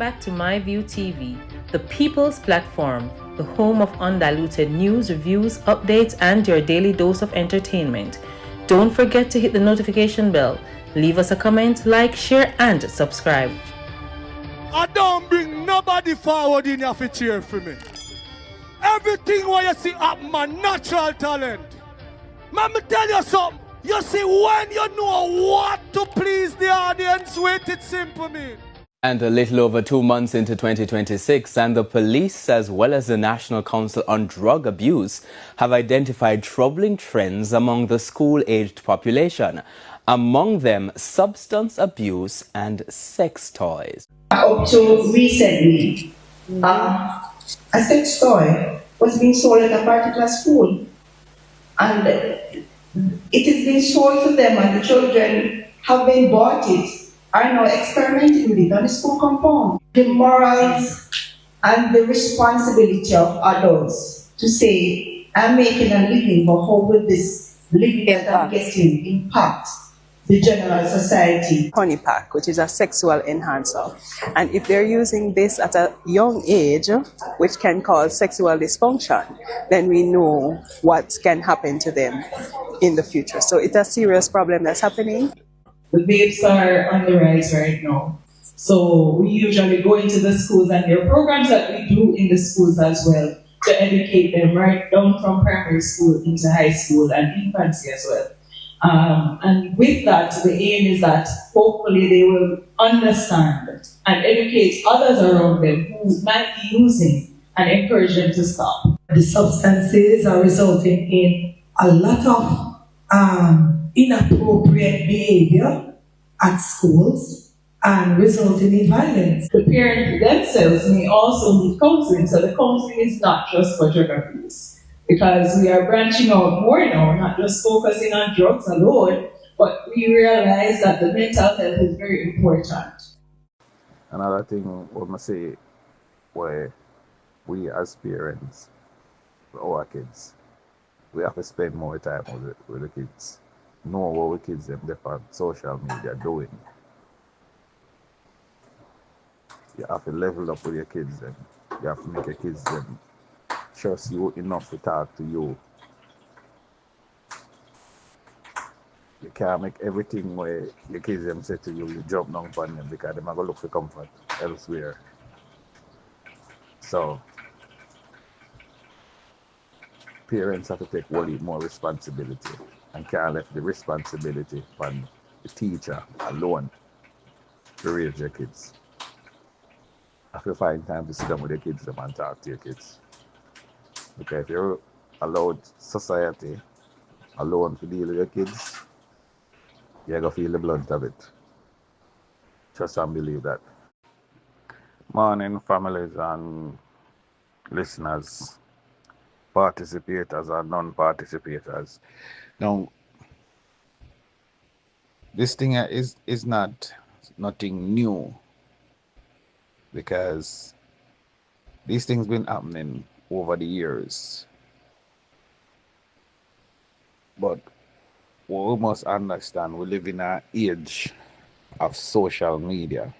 back to MyView TV, the people's platform, the home of undiluted news, reviews, updates, and your daily dose of entertainment. Don't forget to hit the notification bell, leave us a comment, like, share, and subscribe. I don't bring nobody forward in your cheer for me. Everything what you see up my natural talent. Let me tell you something. You see, when you know what to please the audience with, it's simple, me. And a little over 2 months into 2026, and the police, as well as the National Council on Drug Abuse, have identified troubling trends among the school-aged population. Among them, substance abuse and sex toys. Up to recently, a sex toy was being sold at a particular school, and it is being sold to them, and the children have been bought it, are now experimenting with it on the school compound. The morals and the responsibility of adults to say, I'm making a living, but how will this living that I'm getting impact the general society? Honey pack, which is a sexual enhancer, and if they're using this at a young age, which can cause sexual dysfunction, then we know what can happen to them in the future. So it's a serious problem that's happening. The vapes are on the rise right now. So we usually go into the schools, and there are programs that we do in the schools as well to educate them right down from primary school into high school and infancy as well. And with that, the aim is that hopefully they will understand and educate others around them who might be using and encourage them to stop. The substances are resulting in a lot of inappropriate behavior at schools and resulting in violence. The parents themselves may also need counseling, so the counseling is not just for drug abuse, because we are branching out more now, not just focusing on drugs alone, but we realize that the mental health is very important. Another thing I want to say, where we as parents, with our kids, we have to spend more time with the kids. Know what the kids them on social media doing. You have to level up with your kids then. You have to make your kids them trust you enough to talk to you. You can't make everything where your kids them say to you, you jump down upon them, because they're going to look for comfort elsewhere. So parents have to take more responsibility, and can't let the responsibility on the teacher alone to raise your kids. Have to find time to sit down with your kids and talk to your kids. Because if you're allowed society alone to deal with your kids, you're going to feel the blunt of it. Trust and believe that. Morning, families and listeners, participators and non-participators. Now, this thing is nothing new, because these things been happening over the years. But we must understand, we live in an age of social media,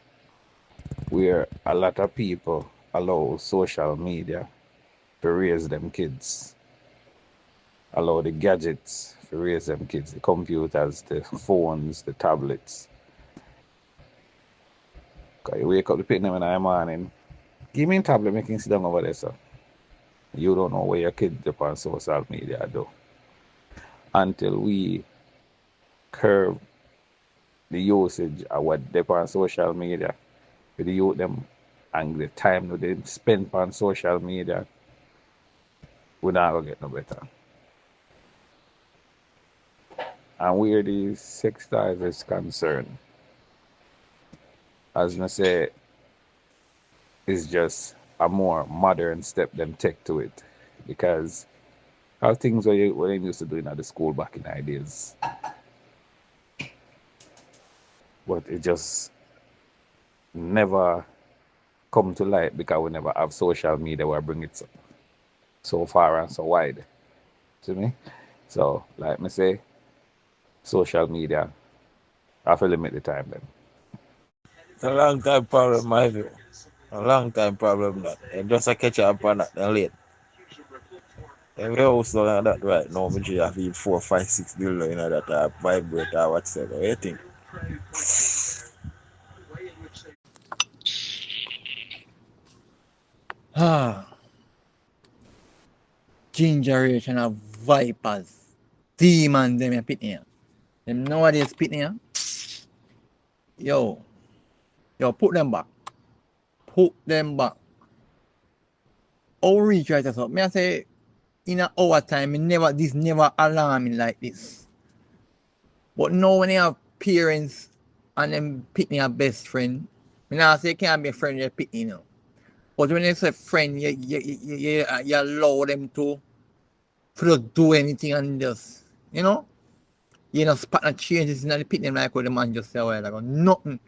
where a lot of people allow social media to raise them kids, allow the gadgets to raise them kids, the computers, the phones, the tablets. Because you wake up to pick them in the morning, give me a tablet, make him sit down over there, sir. You don't know where your kids are on social media do. Until we curb the usage of what they on social media, with the youth them and the time that they spend on social media, we're not going to get no better. And where the sex toys is concerned, as I say, is just a more modern step them take to it, because how things what they used to do at the school back in the days, but it just never come to light because we never have social media where bring it so far and so wide to me. So like me say, social media, I have to limit the time then. It's a long time problem, my view. A long time problem that. And just a catch up on that then late. And we also like that right now, which you have 4, 5, 6 billion in that vibrate or whatever. What do you think? Ah, generation of vipers. Demons them a pit here. Them nowadays pit here. Yo, put them back. Put them back. How reach right us up? Me I say in an hour time, this never alarming like this. But now when you have parents and them picking a best friend, me not say you can't be a friend, you picking, you know. But when you say friend, you allow them to just do anything and just, you know, you know, spot and changes in the pit them like what the man just said a while ago. Nothing.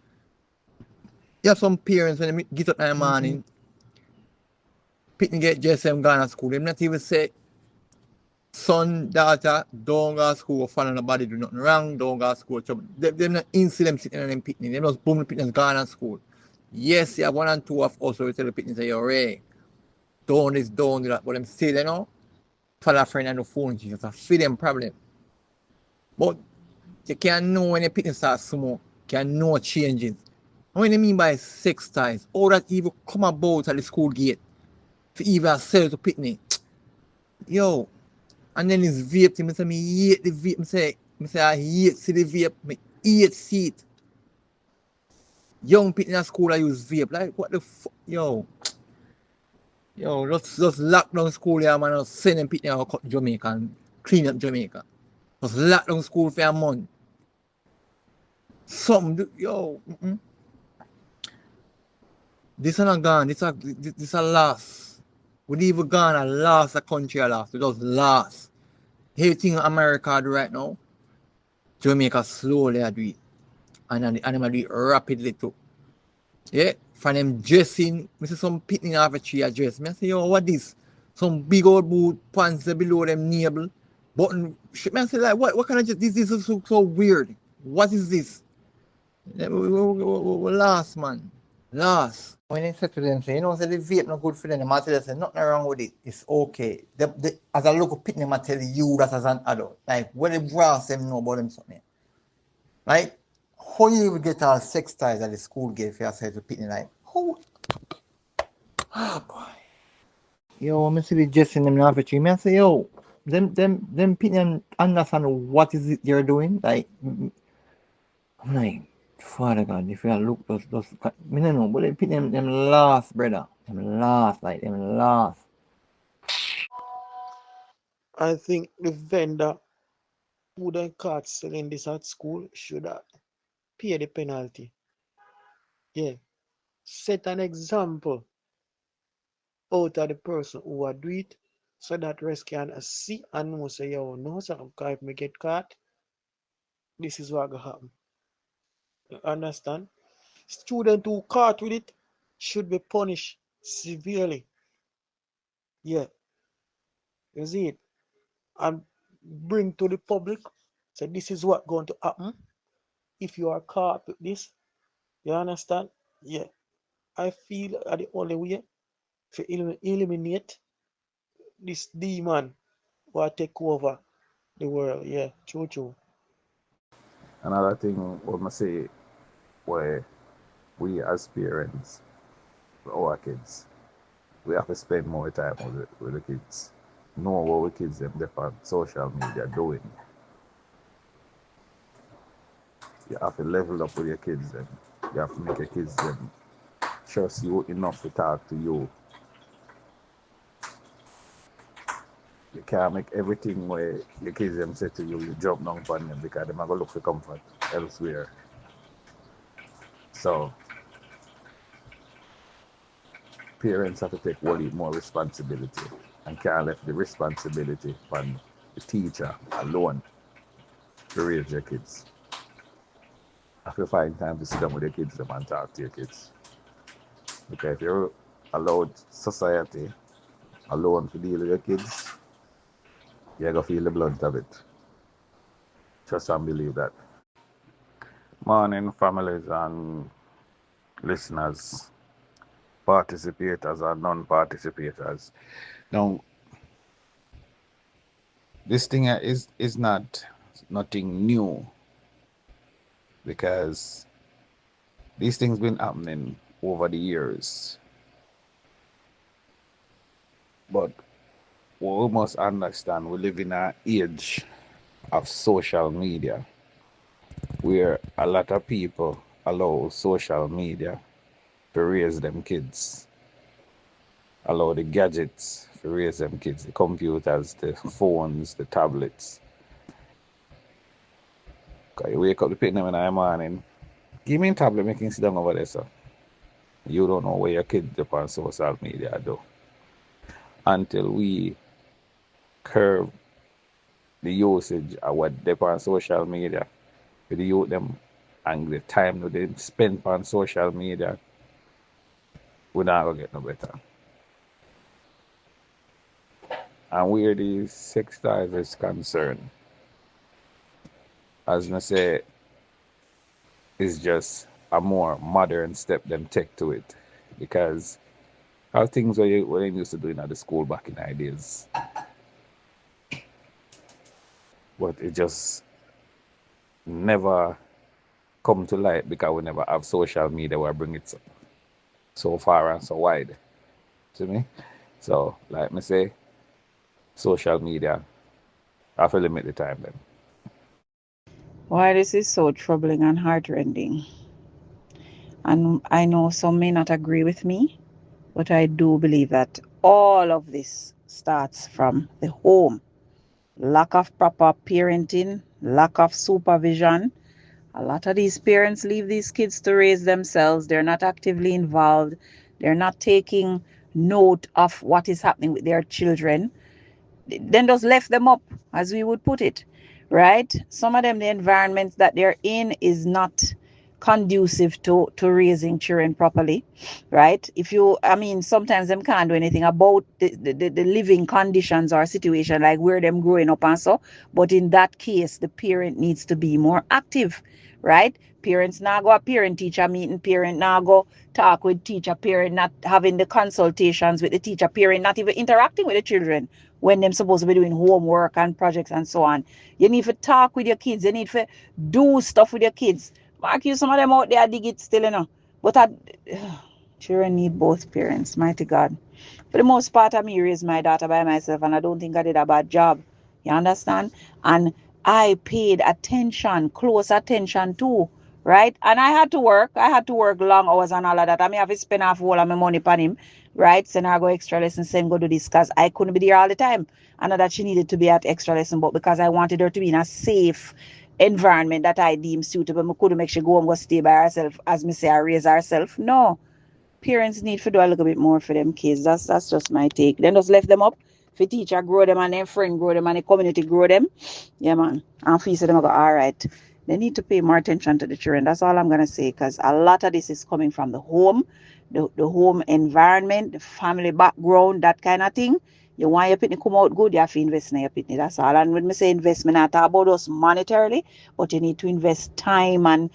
You have some parents when they get up in the morning, picking get dressed them gone to school, them not even say, son, daughter, don't go to school, follow nobody, do nothing wrong, don't go to school. Them not insist them sitting in them picnic, them just boom the picnic gone to school. Yes, you have 1 and 2 of us who tell the picnic say, you're right, don't this, don't do that, but them still, you know, follow a friend and the phone, it's a feed them problem. But you can't know when the picnic start smoke, you can't know changes. What do you mean by sex ties? All that even come about at the school gate, for even sell to picnic. Yo, and then this vape thing, I say, me hate the vape. I say, I hate see the vape. I hate see it. Young people in school I use vape. Like, what the fuck? Yo, just lock down school here, man. Just send them people to cut Jamaica and clean up Jamaica. Just lock down school for a month. Something, yo. This is not gone. This is a loss. We even gone a loss, a country a loss. We just lost. Everything America do right now, Jamaica slowly do it. And them do it rapidly too. Yeah, for them dressing, I see some picking off a tree a dress. I say, yo, what this? Some big old boot pants below them navel. Button. I say, like, what kind of dress? This is so weird. What is this? We lost, man. Lost. When they say to them, say, you know, say the vape not good for them, I tell them, say, nothing wrong with it. It's okay. As a local pit, I tell you that as an adult. Like, when the brass them know about them something. Like, how you will get all sex ties at the school gate if you say to pit, like, how? Oh, boy. Yo, I see the dressing them in the tree. I say, yo, them pit them understand what is it they're doing. Like, I'm like, Father God, if you look those I don't know, but they put them last, brother. Them last, like them last. I think the vendor who then caught selling this at school should pay the penalty. Yeah. Set an example out of the person who would do it so that rest can see and know say, yo, no, sir, if me get caught, this is what will happen. You understand? Student who caught with it should be punished severely. Yeah. You see it? And bring to the public. So this is what going to happen if you are caught with this. You understand? Yeah. I feel are the only way to eliminate this demon who will take over the world. Yeah, true. Another thing I must say, where we as parents, our kids, we have to spend more time with the kids. Know what the kids them on social media doing. You have to level up with your kids them. You have to make your kids them trust you enough to talk to you. You can't make everything where your kids them say to you, you jump down upon them because they're going to look for comfort elsewhere. So parents have to take more responsibility and can't let the responsibility on the teacher alone to raise your kids. Have to find time to sit down with your kids and talk to your kids. Because if you're allowed society alone to deal with your kids, you're going to feel the blunt of it. Trust and believe that. Morning, families and listeners. participators or non-participators. Now, this thing is not nothing new, because these things been happening over the years. But we must understand we live in an age of social media where a lot of people allow social media to raise them kids, allow the gadgets to raise them kids, the computers, the phones, the tablets. Because you wake up the picnic in the morning, give me a tablet, making sit down over there, sir. You don't know where your kids up on social media do. Until we curb the usage of what they on social media, for the youth them and the time that they spend on social media, we're not gonna get no better. And where the sex drive is concerned, as I say, is just a more modern step them take to it, because how things what they used to do at the school back in the days, but it just never come to light because we never have social media where bring it so far and so wide. See me? So like me say, social media, I have to limit the time then. Why this is so troubling and heartrending. And I know some may not agree with me, but I do believe that all of this starts from the home. Lack of proper parenting, lack of supervision. A lot of these parents leave these kids to raise themselves. They're not actively involved. They're not taking note of what is happening with their children. Then just left them up, as we would put it, right? Some of them, the environment that they're in is not conducive to raising children properly, right? Sometimes them can't do anything about the living conditions or situation, like where them growing up and so, but in that case, the parent needs to be more active, right? Parents now go a parent-teacher meeting, parent now go talk with teacher, parent not having the consultations with the teacher, parent not even interacting with the children when them supposed to be doing homework and projects and so on. You need to talk with your kids. You need to do stuff with your kids. Mark, you some of them out there dig it still, you know. But children need both parents, mighty God. For the most part, I raised my daughter by myself, and I don't think I did a bad job. You understand? And I paid attention, close attention too, right? And I had to work long hours and all of that. I have to spend half all of my money on him, right? Send her go extra lesson, send go do this, because I couldn't be there all the time. I know that she needed to be at extra lesson, but because I wanted her to be in a safe environment that I deem suitable, I couldn't make she go and go stay by herself, as me say, I raise herself. No. Parents need to do a little bit more for them kids. That's just my take. Then just left them up. For teacher grow them and then friend grow them and the community grow them. Yeah, man. And for them go, all right. They need to pay more attention to the children. That's all I'm going to say, because a lot of this is coming from the home, the home environment, the family background, that kind of thing. You want your pitney come out good, you have to invest in your pitney. That's all. And when we say investment, I talk about us monetarily, but you need to invest time and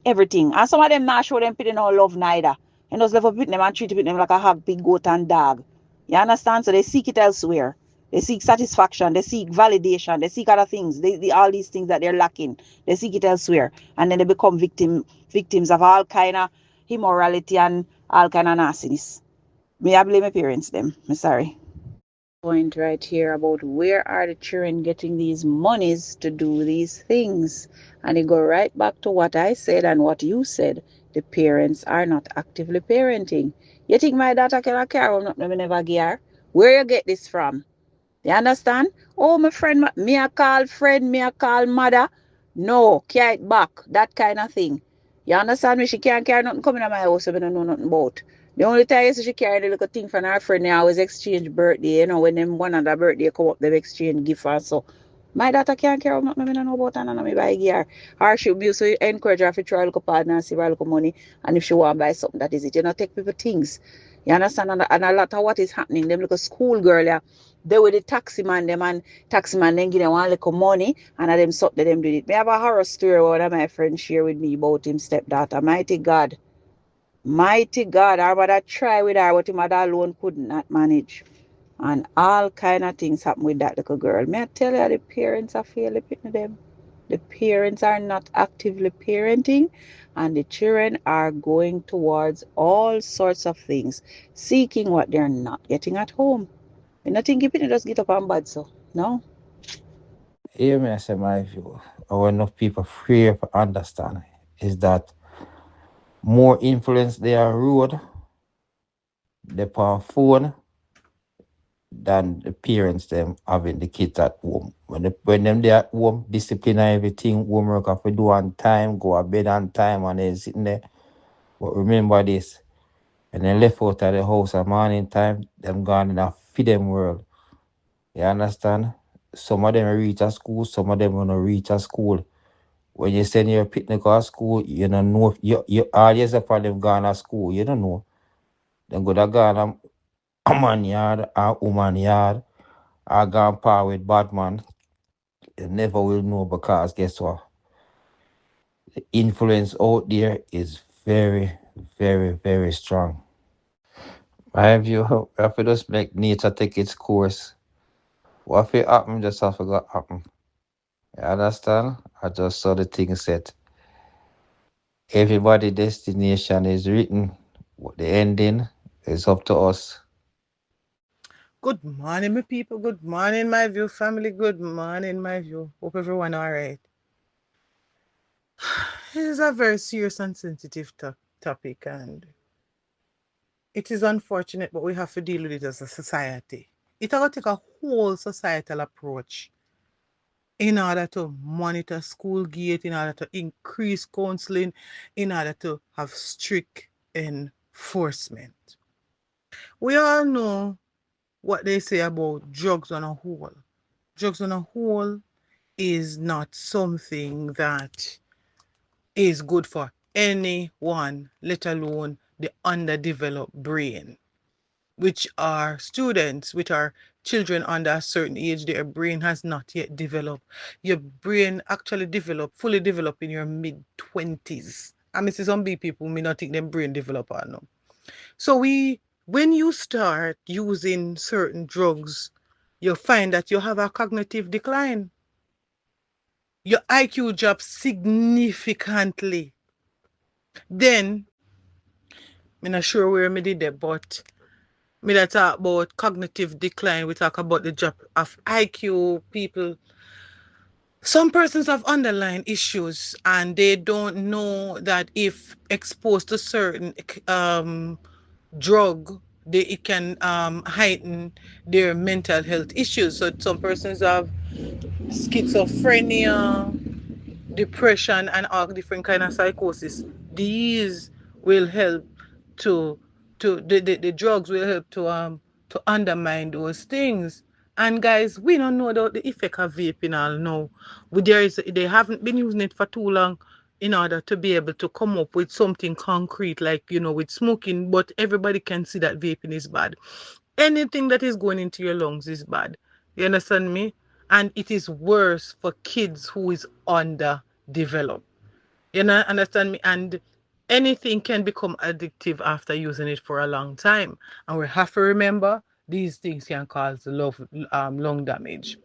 everything. And some of them not show them pitney no love neither. And just level pitney them and treat them like a hog, pig, goat, and dog. You understand? So they seek it elsewhere. They seek satisfaction. They seek validation. They seek other things. They all these things that they're lacking. They seek it elsewhere. And then they become victims of all kind of immorality and all kind of nastiness. May I blame my parents them? I'm sorry. Point right here about where are the children getting these monies to do these things. And it go right back to what I said and what you said. The parents are not actively parenting. You think my daughter can care or not? Me never give her. Where you get this from? You understand? Oh, my friend, me a call friend, me a call mother. No, carry it back. That kind of thing. You understand me? She can't carry nothing coming to my house so I don't know nothing about. The only time she carry the little thing from her friend, they always exchange birthday. You know, when them one other birthday come up, they exchange gift and so. My daughter can't carry nothing I don't know about and me buy give her. Or she be so encourage her to try a little partner and save her a little money. And if she want to buy something, that is it. You know, take people things. You understand? And a lot of what is happening, them little school girl, yeah, they with the taxi man, them and taxi man then give them one little money and them something them do it. Me have a horror story one of my friends share with me about him stepdaughter. Mighty God. Mighty God, our mother try with her, but her mother alone could not manage. And all kind of things happen with that little girl. May I tell you, the parents are failing them. The parents are not actively parenting, and the children are going towards all sorts of things, seeking what they're not getting at home. And nothing keeping it just get up and bad, so no. Hear me, I say my view. Or enough people free to understand is that more influence they are road, they on phone than the parents them having the kids at home. When them they at home, discipline and everything, homework have to do on time, go to bed on time, and they sitting there. But remember this, when they left out of the house at morning time, them gone in a feed them world. You understand? Some of them reach a school, some of them wanna reach a school. When you send your picnic to school, you don't know if you always upon them gone to school, you don't know. Them go to gone a man yard or woman yard or gone par with bad man. You never will know because guess what? The influence out there is very, very, very strong. My view, if you just make nature take its course, what if it happen just have to go happen? You understand? I just saw the thing set. Everybody destination is written. What the ending is up to us. Good morning, my people. Good morning, my view family. Good morning, my view. Hope everyone all right. This is a very serious and sensitive topic, and it is unfortunate, but we have to deal with it as a society. It will take a whole societal approach in order to monitor school gate, in order to increase counseling, in order to have strict enforcement. We all know what they say about drugs on a whole. Drugs on a whole is not something that is good for anyone, let alone the underdeveloped brain, which are students, which are children under a certain age. Their brain has not yet developed. Your brain actually fully develop in your mid-20s. I see some big people may not think their brain develop or no. So when you start using certain drugs, you'll find that you have a cognitive decline. Your IQ drops significantly. Then, I'm not sure where I did that, but me that talk about cognitive decline, we talk about the drop of IQ, people. Some persons have underlying issues and they don't know that if exposed to certain drug, it can heighten their mental health issues. So some persons have schizophrenia, depression, and all different kind of psychosis. These will help the drugs will help to undermine those things. And guys, we don't know the effect of vaping all now. They haven't been using it for too long in order to be able to come up with something concrete like, with smoking, but everybody can see that vaping is bad. Anything that is going into your lungs is bad. You understand me? And it is worse for kids who is underdeveloped. You know, understand me? And anything can become addictive after using it for a long time. And we have to remember these things can cause lung damage.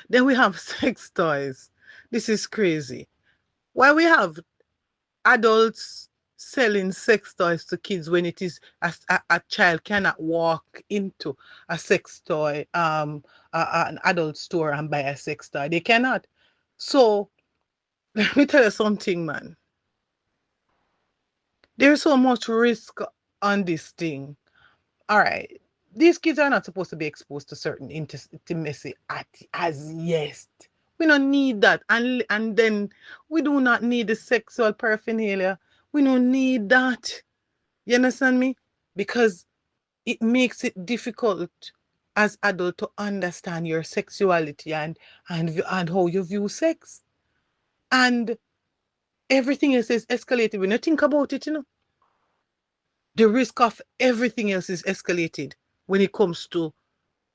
Then we have sex toys. This is crazy. Why we have adults selling sex toys to kids when it is a child cannot walk into a sex toy, an adult store and buy a sex toy. They cannot. So let me tell you something, man. There's so much risk on this thing. All right. These kids are not supposed to be exposed to certain intimacy as yet. We don't need that. And then we do not need the sexual paraphernalia. We don't need that. You understand me? Because it makes it difficult as adult to understand your sexuality and how you view sex. And everything else is escalated. When you think about it, the risk of everything else is escalated when it comes to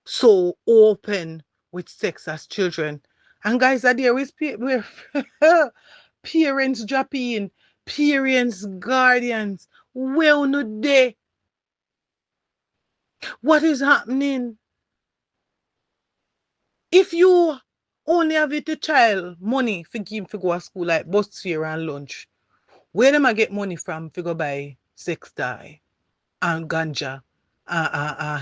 so open with sex as children. And guys are there with parents dropping in, parents, guardians. Where on the day? What is happening? If you only have it the child money for give to go to school like bus fare and lunch, where them I get money from to go buy sex toy and ganja,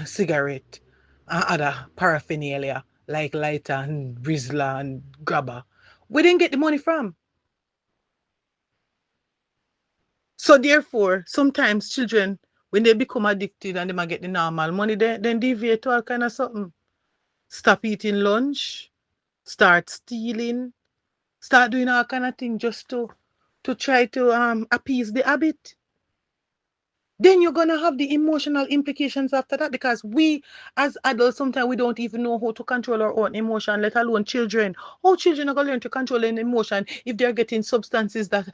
cigarette, and other paraphernalia like lighter and Rizla and grabber? Where they get the money from? So therefore, sometimes children, when they become addicted and they might get the normal money, then deviate to all kind of something. Stop eating lunch, start stealing, start doing all kind of things just to try to appease the habit. Then you're gonna have the emotional implications after that, because we as adults sometimes we don't even know how to control our own emotion, let alone children. How children are gonna learn to control an emotion if they're getting substances that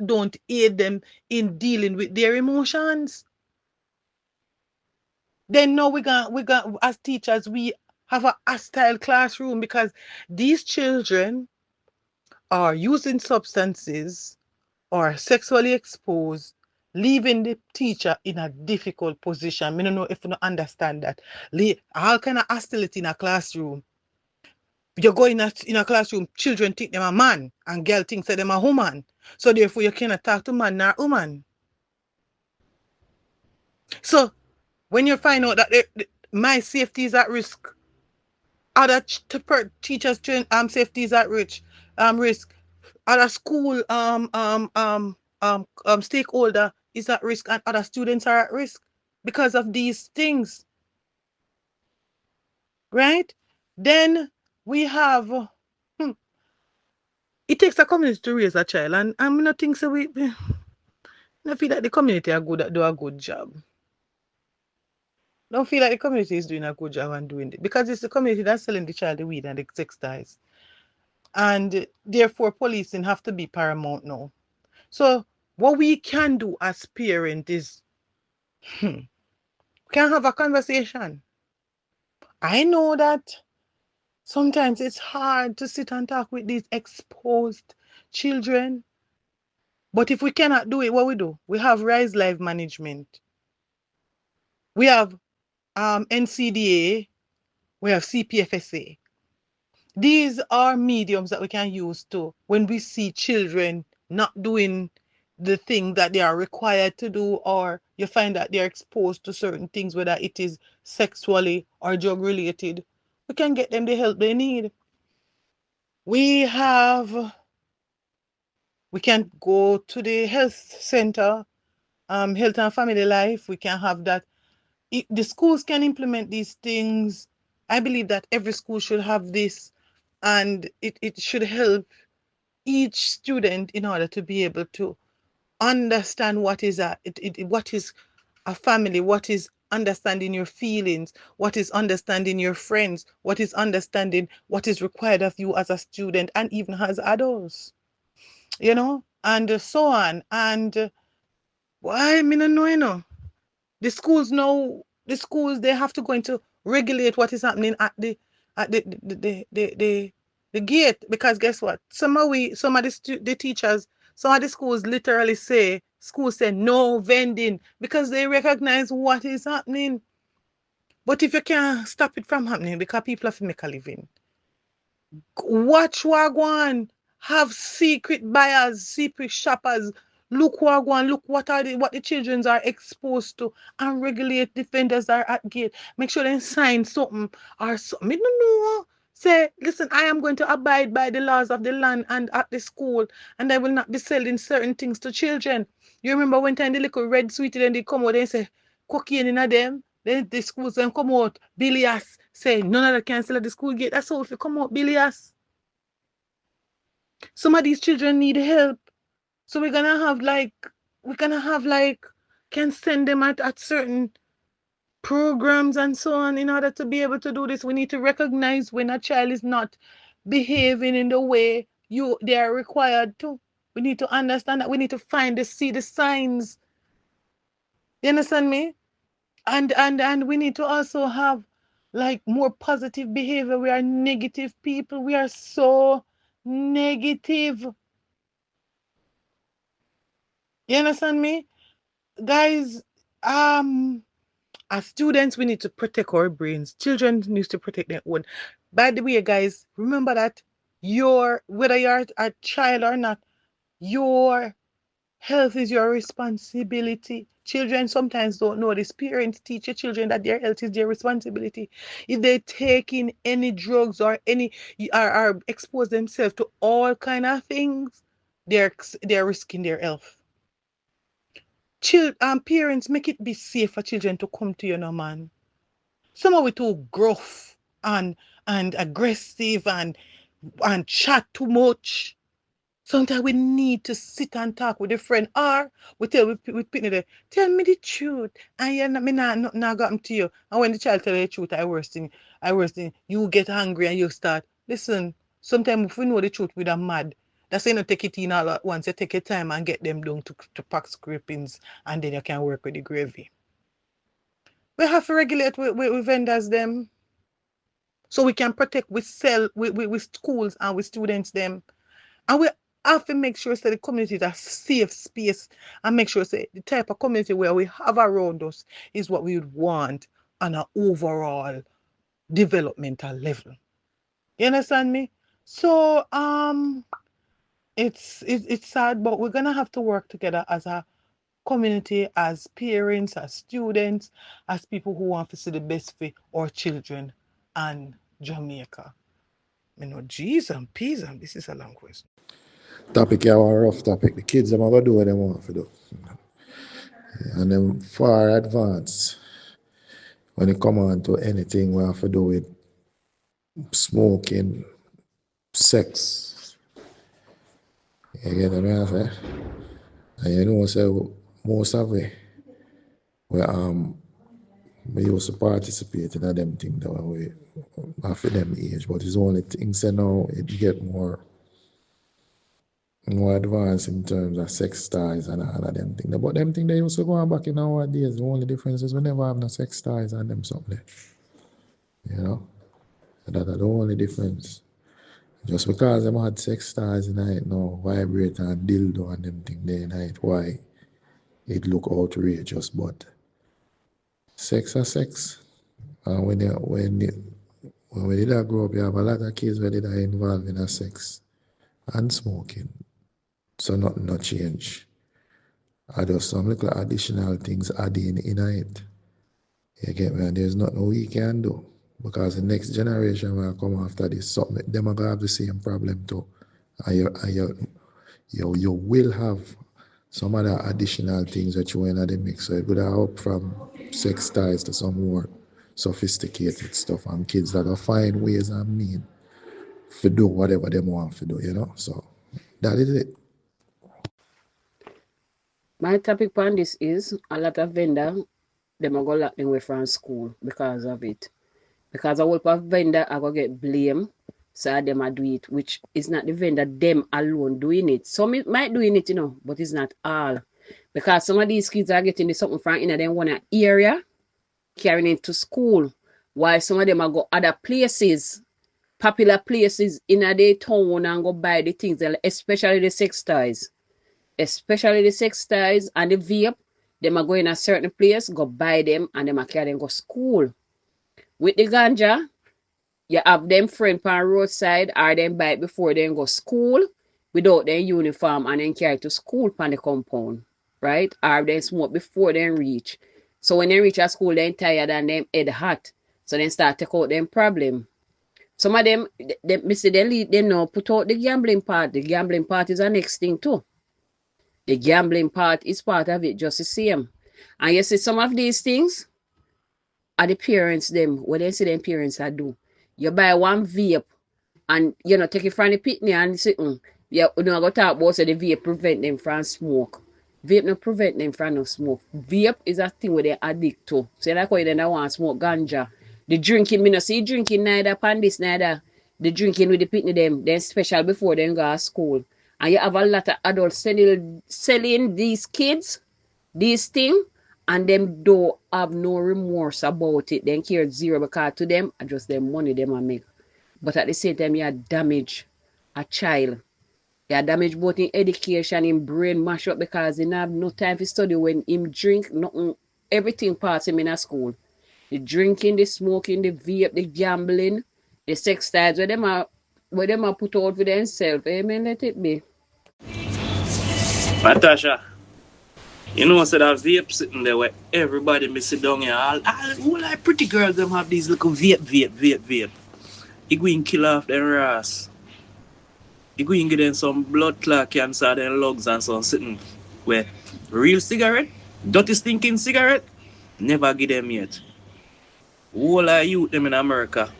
don't aid them in dealing with their emotions? Then now we got as teachers we have a hostile classroom because these children are using substances or sexually exposed, leaving the teacher in a difficult position. I don't know if you don't understand that. All kind of hostility in a classroom. You go in a classroom, children think them a man and girl thinks that them a woman. So therefore you cannot talk to man nor woman. So when you find out that my safety is at risk, other teachers safety is at risk, other school stakeholder is at risk, and other students are at risk because of these things, right? Then we have it takes a community to raise a child, and I'm not think so I feel like the community are good do a good job. Don't feel like the community is doing a good job and doing it, because it's the community that's selling the child the weed and the sex toys. And therefore policing have to be paramount now. So what we can do as parents is can have a conversation. I know that sometimes it's hard to sit and talk with these exposed children, but if we cannot do it, what we do? We have Rise Life Management. We have NCDA. We have CPFSA. These are mediums that we can use to, when we see children not doing the thing that they are required to do, or you find that they're exposed to certain things, whether it is sexually or drug related, we can get them the help they need. We can go to the health center, health and family life. We can have that. The schools can implement these things. I believe that every school should have this, and it should help each student in order to be able to understand what is what is a family, what is understanding your feelings, what is understanding your friends, what is understanding what is required of you as a student and even as adults, and so on. And why I mean, no, the schools they have to go into regulate what is happening at the gate, because guess what? Some of the teachers, some of the schools literally schools say no vending because they recognize what is happening. But if you can't stop it from happening because people have to make a living, watch Wagwan, have secret buyers, secret shoppers. Look Wagwan, look what the children are exposed to, and regulate defenders are at gate. Make sure they sign something or something. I don't know. Say, listen, I am going to abide by the laws of the land and at the school, and I will not be selling certain things to children. You remember one time the little red sweetie, then they come out and say cocaine in them. Then the schools then come out, bilias, say none of that can sell at the school gate. That's how if you come out, bilias. Some of these children need help. So we're gonna have like can send them at certain programs and so on. In order to be able to do this, we need to recognize when a child is not behaving in the way they are required to. We need to understand that. We need to see the signs. You understand me? And we need to also have like more positive behavior. We are negative people. We are so negative. You understand me? guys, as students, we need to protect our brains. Children need to protect their own. By the way, guys, remember that whether you're a child or not, your health is your responsibility. Children sometimes don't know this. Parents teach your children that their health is their responsibility. If they take in any drugs or are expose themselves to all kind of things, they're risking their health. Parents, make it be safe for children to come to you, no man. Some of it too gruff and aggressive and chat too much. Sometimes we need to sit and talk with a friend, or we tell tell me the truth, and you're not, me not gotten to you. And when the child tell you the truth, I worst thing, you get angry and you start. Listen, sometimes if we know the truth, we are mad. That's why you don't take it in all at once. You take your time and get them down to pack scrapings, and then you can work with the gravy. We have to regulate with vendors them, so we can protect, we sell with schools and with students them. And we have to make sure that the community is a safe space, and make sure that the type of community where we have around us is what we would want on an overall developmental level. You understand me? So it's sad, but we're gonna have to work together as a community, as parents, as students, as people who want to see the best for our children and Jamaica. You know, G's and P's, and this is a long question. Topic yeah, a rough topic. The kids them are gonna do what they want to do. And them far advanced when it come on to anything we have to do with smoking, sex. You get what I say? And you know, so most of it, we used to participate in them things that we after them age, but it's only things that now it get more advanced in terms of sex toys and all of them things. But them things they used to go on back in our days. The only difference is we never have no sex toys and them something. You know? That's the only difference. Just because them had sex toys in it now, vibrator and dildo and them things there in it, why it look outrageous, but sex are sex. And when we did grow up, you have a lot of kids where they are involved in sex and smoking. So nothing no change. I just some little additional things adding in it. You get me? And there's nothing we can do. Because the next generation will come after this, something them are gonna have the same problem too. And you will have some other additional things that you in the mix. So it would have up from sex ties to some more sophisticated stuff, and kids that will find ways and mean to do whatever they want to do, you know. So that is it. My topic on this is a lot of vendors, them are going to lock them away from school because of it. Because a whole of vendor are going to get blamed, so them are do it, which is not the vendor, them alone doing it. Some might doing it, you know, but it's not all. Because some of these kids are getting something from in them one area, carrying it to school, while some of them are go other places, popular places in their town, and go buy the things, especially the sex toys. Especially the sex toys and the vape, them are going a certain place, go buy them, and them are carry them go school. With the ganja, you have them friend on roadside, or them buy it before they go school without their uniform, and then carry to school on the compound, right? Or they smoke before they reach. So when they reach a school, they're tired and them head hot. So then start take out them problem. Some of them they now put out the gambling part. The gambling part is the next thing too. The gambling part is part of it, just the same. And you see some of these things are the parents them, what they see them parents are do. You buy one vape and you know take it from the pitney and say, you know go talk about so the vape prevent them from smoke. Vape no prevent them from no smoke. Vape is a thing where they addict to. So that's why they don't want to smoke ganja. The drinking, me no see drinking neither pan this neither. The drinking with the pitney them special before they go to school. And you have a lot of adults selling these kids, these things, and them don't have no remorse about it. They care zero because to them, just their money them make. But at the same time, you damage a child. Yeah, damage both in education, in brain mash up because he have no time to study when him drink, nothing, everything parts him in a school. The drinking, the smoking, the vape, the gambling, the sex styles, where them are put out for themselves. Amen, let it be. Natasha, you know, so that vape sitting there where everybody may sit down here. All like pretty girls, them have these little vape. You go and kill off their ass. You go and give them some blood clot cancer, their lungs and some sitting where real cigarette, dirty stinking cigarette, never give them yet. All I youth them in America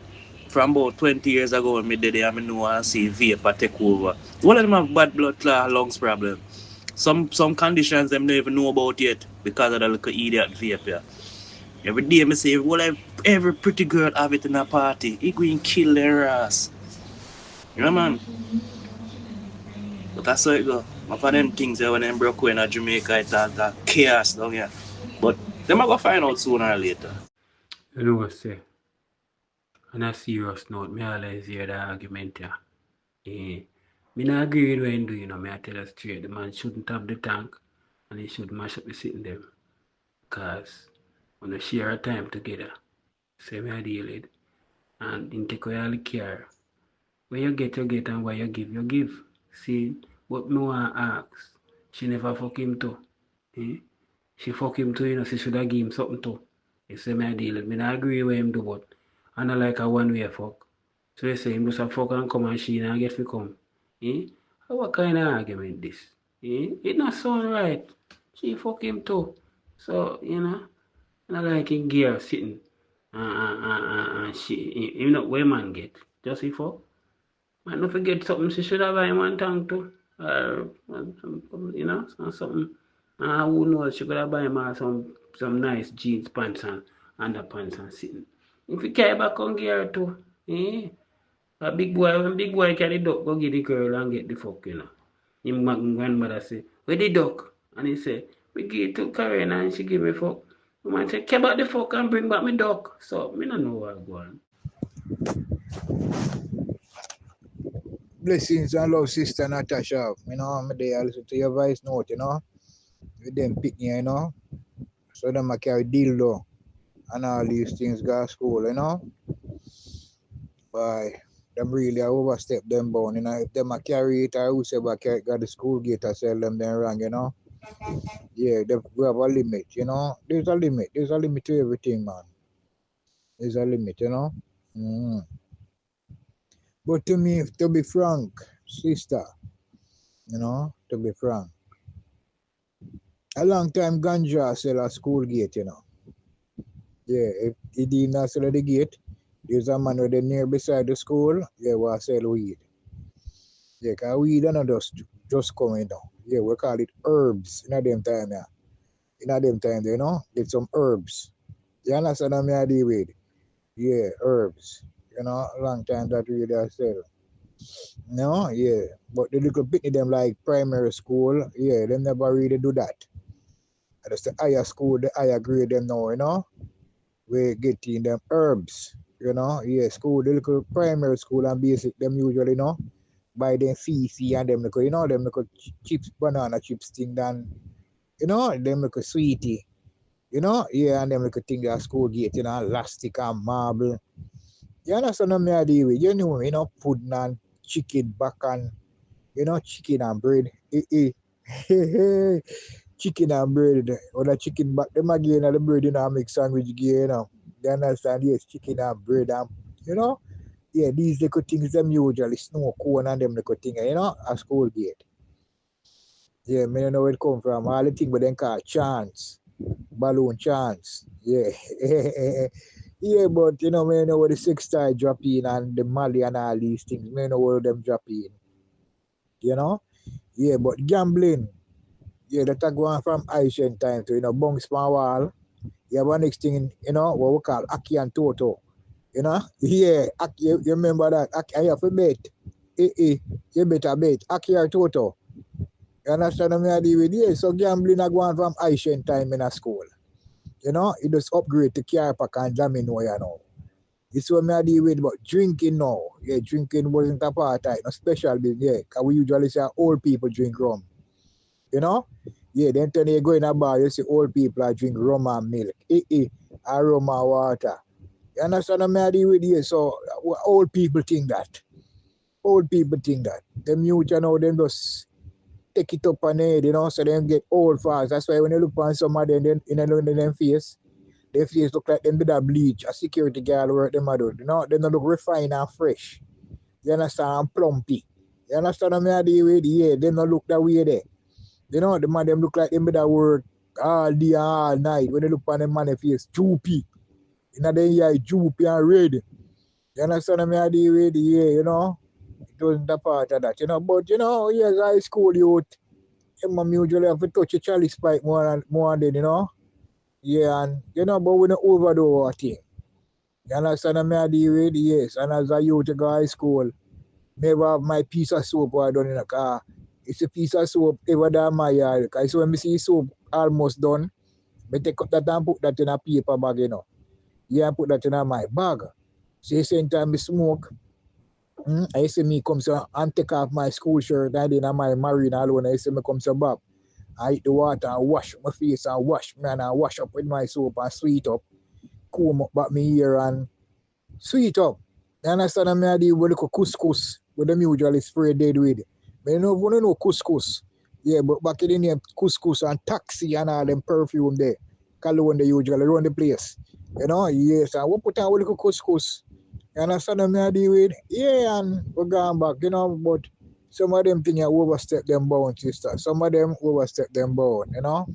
from about 20 years ago when me did it, I know and see vape take over. All of them have bad blood clot lungs problem. Some conditions them don't even know about yet because of the little idiot vape. Yeah. Every day me say, well, every pretty girl have it in a party. He go and kill their ass. You know, man? But that's how it go. One of them things when them broke in Jamaica, it's a chaos down here. But them are going to find out sooner or later. You know what I say? On a serious note, me always hear the argument here. Me not agree with what he do, you know, me I tell you straight, the man shouldn't have the tank and he should mash up the sitting them. Cause when they share a time together, say me I deal it. And in take away all the care. When you get and what you give. See, what me want ask, she never fuck him too. She fuck him too, you know, she should have give him something too. You say me I deal it. Me not agree with him do, but I not like a one-way fuck. So you say him just a fuck and come and she and get to come. What kind of argument this? It not sound right. She fuck him too. So, you know, I like in gear sitting. And she, you know, where man get? Just he fuck. Might not forget something she should have buy him one tongue too. Or, you know, something. Who knows, she could have buy him some nice jeans pants and underpants and sitting. If you care back on gear too, a big boy, when big boy carry duck, go get the girl and get the fuck, you know. Him grandmother say, where the duck? And he say, we give it to Karen and she give me fuck. The man say, care about the fuck and bring back me duck. So, me don't know what go on. Blessings and love, Sister Natasha. You know, I'm there, I listen to your voice note, you know. With them picking, you know. So them I carry dildo and all these things go to school, you know. But them really overstep them bound, you know. If them I carry it or whosoever carry it got the school gate I sell them wrong, you know. Yeah, they have a limit, you know. There's a limit to everything, man. There's a limit, you know. But to me, to be frank, sister, you know, to be frank, a long time ganja sell a school gate, you know. Yeah, if he did not sell at the gate, there's a man with them near beside the school, yeah, will sell weed. Yeah, because weed are not just coming down. Yeah, we call it herbs in a them time, yeah. In a them time, you know, get some herbs. You understand what I deal with? Yeah, herbs. You know, a long time that we sell. No, yeah. But the little bit them like primary school, yeah, they never really do that. That's the higher school, the higher grade them now, you know. We getting them herbs, you know. Yeah, school, the little primary school and basic, them usually, you know, buy them feces and them little, you know, them little chips, banana chips thing done, you know, them little sweetie, you know, yeah, and them little thing that school gate, you know, elastic and marble. You understand what I deal with? You know, pudding and chicken back and, you know, chicken and bread. Chicken and bread. Or the chicken back, them again, and the bread, you know, make sandwich again, you know. You understand? Yes, chicken and bread, and, you know. Yeah, these little things, them usually snow cone and them little things, you know, a school gate. Yeah, I don't know where it come from. All the things but then call chance. Balloon chance. Yeah. Yeah, but you know, I know where the sex style drop in and the Mali and all these things. I know where them drop in. You know? Yeah, but gambling, yeah, that are going from ancient time to, you know, bunks my wall. You have one next thing, you know, what we call Aki and Toto. You know? Yeah, Aki, you remember that? Aki, I have a bet. You better bet. Aki or Toto. You understand what I deal with? Yeah, so gambling are going from ancient time in a school. You know, it just upgrade to car park and jamming where you know. This is what me I deal with, but drinking now. Yeah, drinking wasn't a part of it, no special business, yeah. Because we usually say old people drink rum. You know? Yeah, then you go in a bar, you see old people are drink rum and milk. Or rum and water. You understand what I deal with? Yeah, so old people think that. Old people think that. Them youth, you know, them just take it up on head, you know, so them get old fast. That's why when you look on some of them, in them face, their face look like them did a bleach, a security guard work them a do. You know, they don't look refined and fresh. You understand? And plumpy. You understand what I deal with? Yeah, they don't look that way there. You know, the man them look like them did a work all day and all night. When they look on them man face, droopy. You know, they eye droopy and red. You understand what I deal with? Yeah, you know. It wasn't a part of that, you know. But, you know, yes, high school youth, them usually have to touch a chalice pipe more than, you know. Yeah, and, you know, but we don't overdo our thing. You understand what I deal with? Yes, and as a youth to go high school, never have my piece of soap I done in the car. It's a piece of soap ever done my yard. Because when I see soap almost done, I take up that and put that in a paper bag, you know. Yeah, I put that in my bag. So the same time I smoke, I see me come so and take off my school shirt and then my marine alone. I see me come so back. I hit the water and wash my face and wash me and wash up with my soap and sweet up. Comb up back me here and sweet up. You understand what I do with the couscous with them usually spray dead with. But you know, we don't know couscous. Yeah, but back in the name couscous and taxi and all them perfume there. Cologne they usually run the place. You know, yes, and we put on with the couscous. You understand what I deal with? Yeah, and we're going back, you know, but some of them things overstep them bound, sister. Some of them overstep them bound, you know.